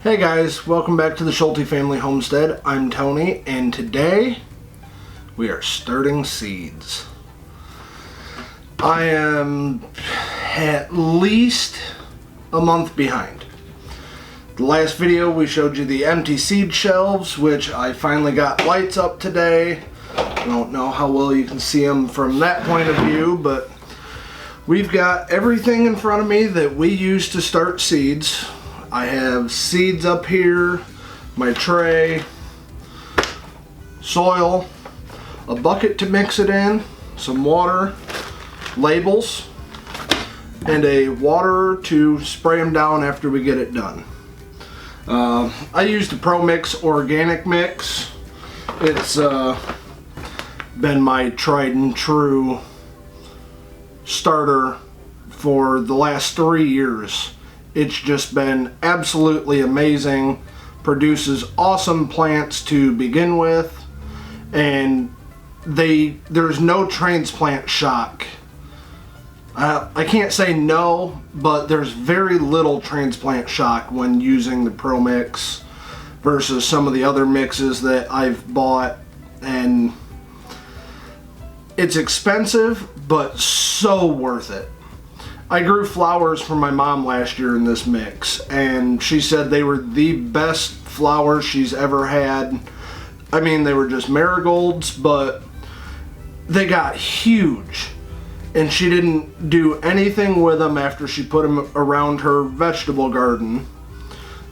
Hey guys, welcome back to the Schulte Family Homestead. I'm Tony, and today we are starting seeds. I am at least a month behind. The last video we showed you the empty seed shelves, which I finally got lights up today. I don't know how well you can see them from that point of view, but we've got everything in front of me that we use to start seeds. I have seeds up here, my tray, soil, a bucket to mix it in, some water, labels, and a water to spray them down after we get it done. I used the Pro Mix organic mix. It's been my tried and true starter for the last 3 years. It's just been absolutely amazing, produces awesome plants to begin with, and there's no transplant shock. I can't say no, but there's very little transplant shock when using the Pro Mix versus some of the other mixes that I've bought, and it's expensive, but so worth it. I grew flowers for my mom last year in this mix, and she said they were the best flowers she's ever had. I mean, they were just marigolds, but they got huge, and she didn't do anything with them after she put them around her vegetable garden.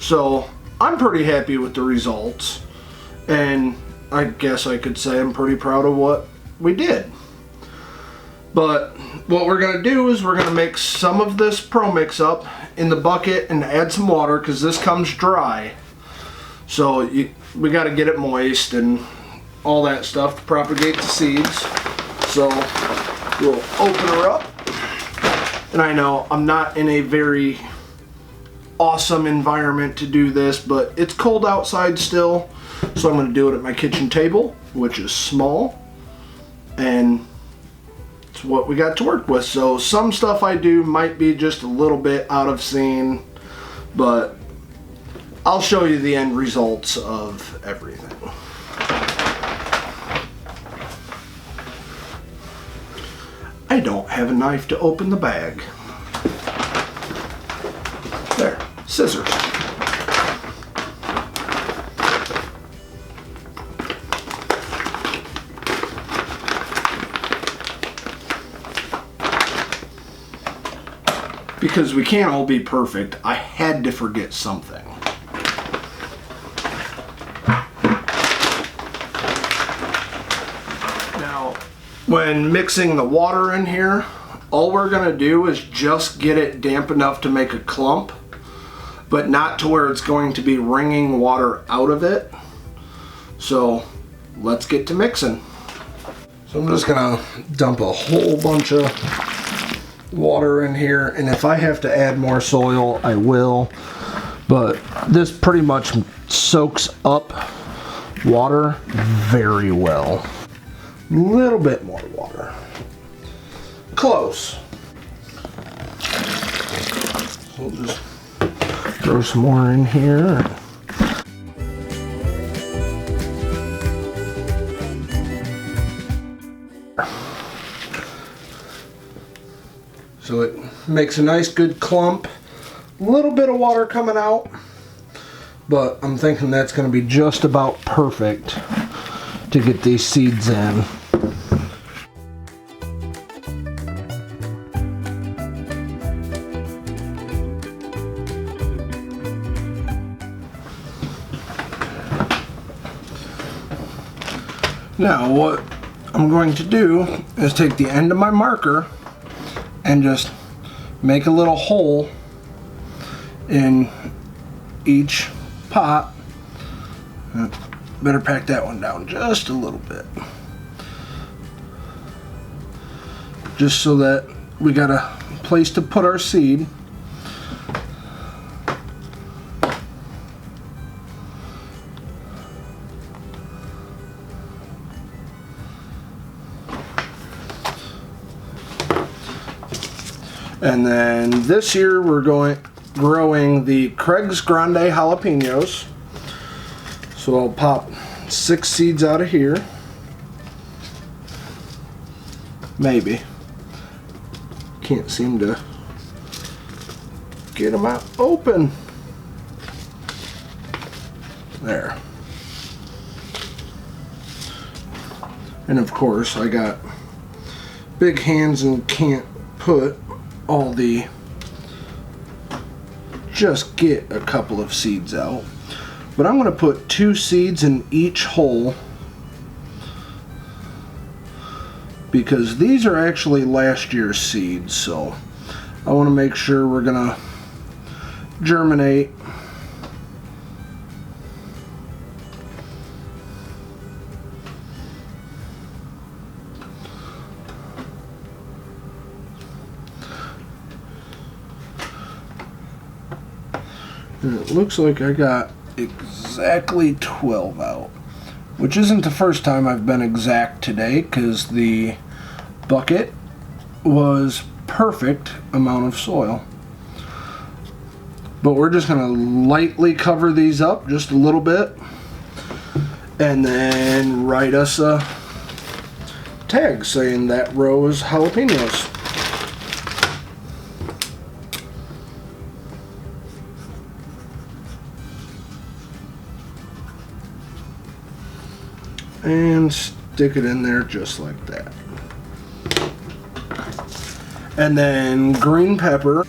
So I'm pretty happy with the results, and I guess I could say I'm pretty proud of what we did. But what we're going to do is we're going to mix some of this Pro Mix up in the bucket and add some water, because this comes dry. So we got to get it moist and all that stuff to propagate the seeds. So we'll open her up. And I know I'm not in a very awesome environment to do this, but it's cold outside still. So I'm going to do it at my kitchen table, which is small. And what we got to work with. So some stuff I do might be just a little bit out of scene, but I'll show you the end results of everything. I don't have a knife to open the bag. There, scissors. Because we can't all be perfect, I had to forget something. Now, when mixing the water in here, all we're going to do is just get it damp enough to make a clump, but not to where it's going to be wringing water out of it. So let's get to mixing. So I'm just going to dump a whole bunch of water in here, and if I have to add more soil, I will, but this pretty much soaks up water very well. A little bit more water. Close. So we'll just throw some more in here. So it makes a nice good clump. A little bit of water coming out, but I'm thinking that's going to be just about perfect to get these seeds in. Now what I'm going to do is take the end of my marker and just make a little hole in each pot. Better pack that one down just a little bit, just so that we got a place to put our seed. And then this year we're going growing the Craig's Grande jalapenos. So I'll pop 6 seeds out of here. Maybe. Can't seem to get them out open. There. And of course I got big hands and can't put all the, just get a couple of seeds out. But I'm going to put 2 seeds in each hole because these are actually last year's seeds, so I want to make sure we're going to germinate. And it looks like I got exactly 12 out, which isn't the first time I've been exact today because the bucket was perfect amount of soil. But we're just going to lightly cover these up just a little bit and then write us a tag saying that row is jalapenos. And stick it in there just like that. And then green pepper.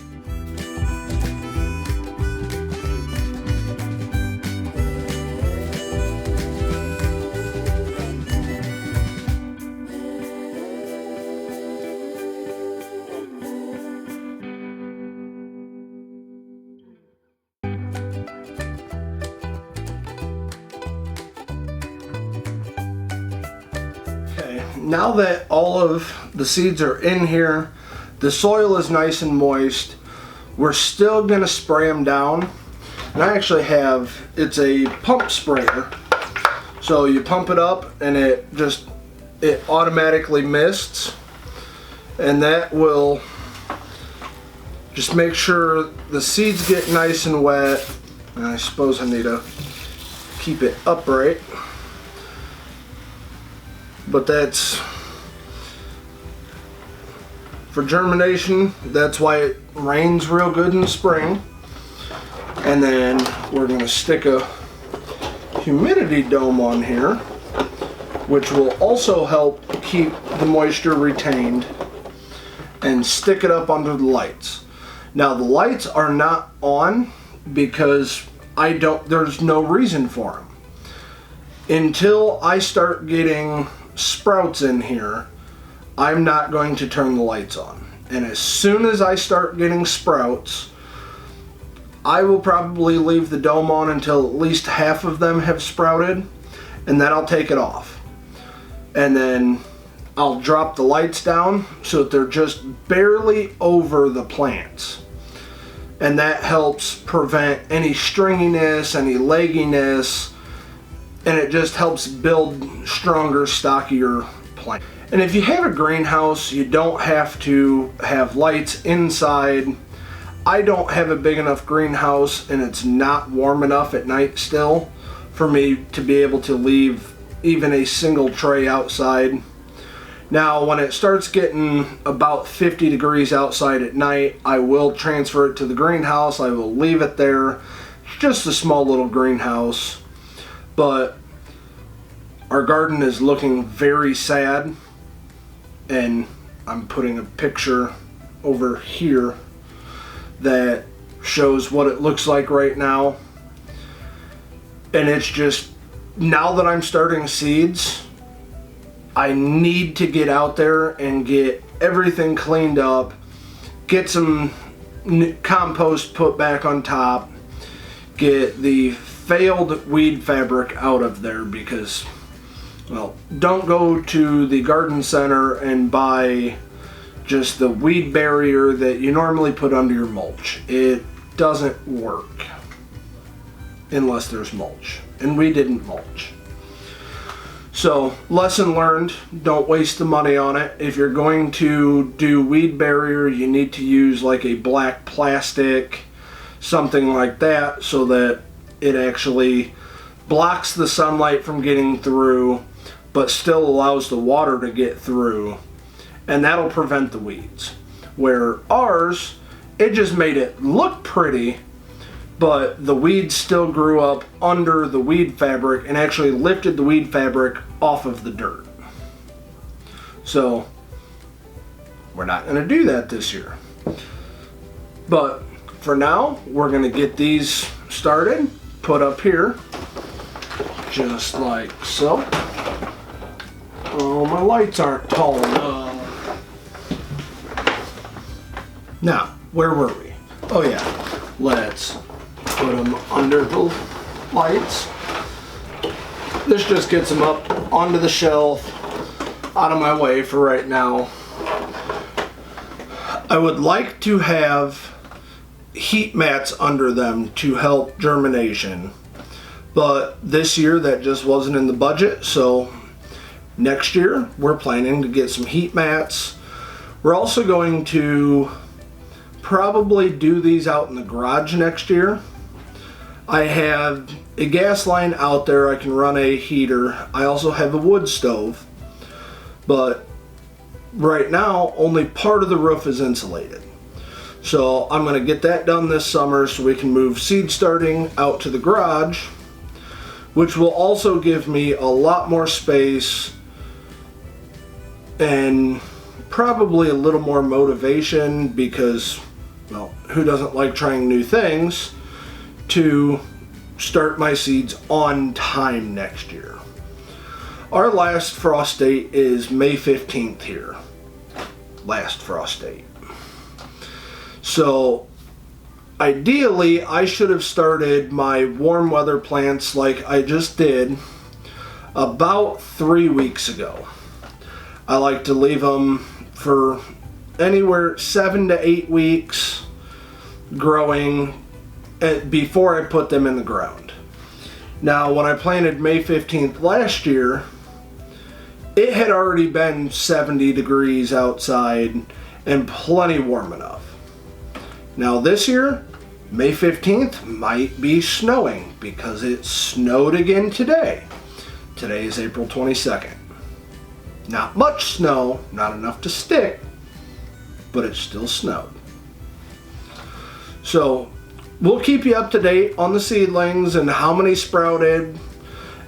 Now that all of the seeds are in here, the soil is nice and moist, we're still going to spray them down. And I actually have, it's a pump sprayer. So you pump it up and it automatically mists. And that will just make sure the seeds get nice and wet. And I suppose I need to keep it upright. But that's for germination. That's why it rains real good in the spring. And then we're going to stick a humidity dome on here, which will also help keep the moisture retained, and stick it up under the lights. Now the lights are not on because there's no reason for them. Until I start getting sprouts in here, I'm not going to turn the lights on. And as soon as I start getting sprouts, I will probably leave the dome on until at least half of them have sprouted, and then I'll take it off. And then I'll drop the lights down so that they're just barely over the plants. And that helps prevent any stringiness, any legginess, and it just helps build stronger, stockier plants. And if you have a greenhouse, you don't have to have lights inside. I don't have a big enough greenhouse and it's not warm enough at night still for me to be able to leave even a single tray outside. Now when it starts getting about 50 degrees outside at night, I will transfer it to the greenhouse. I will leave it there. It's just a small little greenhouse. But our garden is looking very sad, and I'm putting a picture over here that shows what it looks like right now. And it's just, now that I'm starting seeds, I need to get out there and get everything cleaned up, get some compost put back on top, get the failed weed fabric out of there, because, well, don't go to the garden center and buy just the weed barrier that you normally put under your mulch. It doesn't work unless there's mulch, and we didn't mulch. So, lesson learned, don't waste the money on it. If you're going to do weed barrier, you need to use like a black plastic, something like that, so that it actually blocks the sunlight from getting through, but still allows the water to get through, and that'll prevent the weeds. Where ours, it just made it look pretty, but the weeds still grew up under the weed fabric and actually lifted the weed fabric off of the dirt. So we're not going to do that this year. But for now, we're going to get these started, put up here, just like so. Oh, my lights aren't tall enough. Now, where were we? Oh yeah, let's put them under the lights. This just gets them up onto the shelf, out of my way for right now. I would like to have heat mats under them to help germination, but this year that just wasn't in the budget, so next year we're planning to get some heat mats. We're also going to probably do these out in the garage next year. I have a gas line out there. I can run a heater. I also have a wood stove, but right now only part of the roof is insulated. So I'm going to get that done this summer so we can move seed starting out to the garage, which will also give me a lot more space and probably a little more motivation, because, well, who doesn't like trying new things, to start my seeds on time next year. Our last frost date is May 15th here. Last frost date. So ideally I should have started my warm weather plants like I just did about 3 weeks ago. I like to leave them for anywhere 7 to 8 weeks growing before I put them in the ground. Now, when I planted May 15th last year, it had already been 70 degrees outside and plenty warm enough. Now this year, May 15th might be snowing, because it snowed again today. Today is April 22nd. Not much snow, not enough to stick, but it still snowed. So we'll keep you up to date on the seedlings and how many sprouted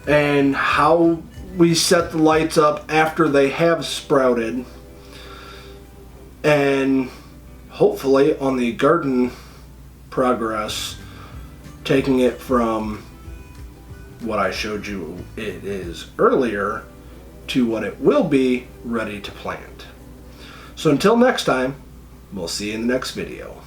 and how we set the lights up after they have sprouted, and hopefully on the garden progress, taking it from what I showed you it is earlier to what it will be ready to plant. So until next time, we'll see you in the next video.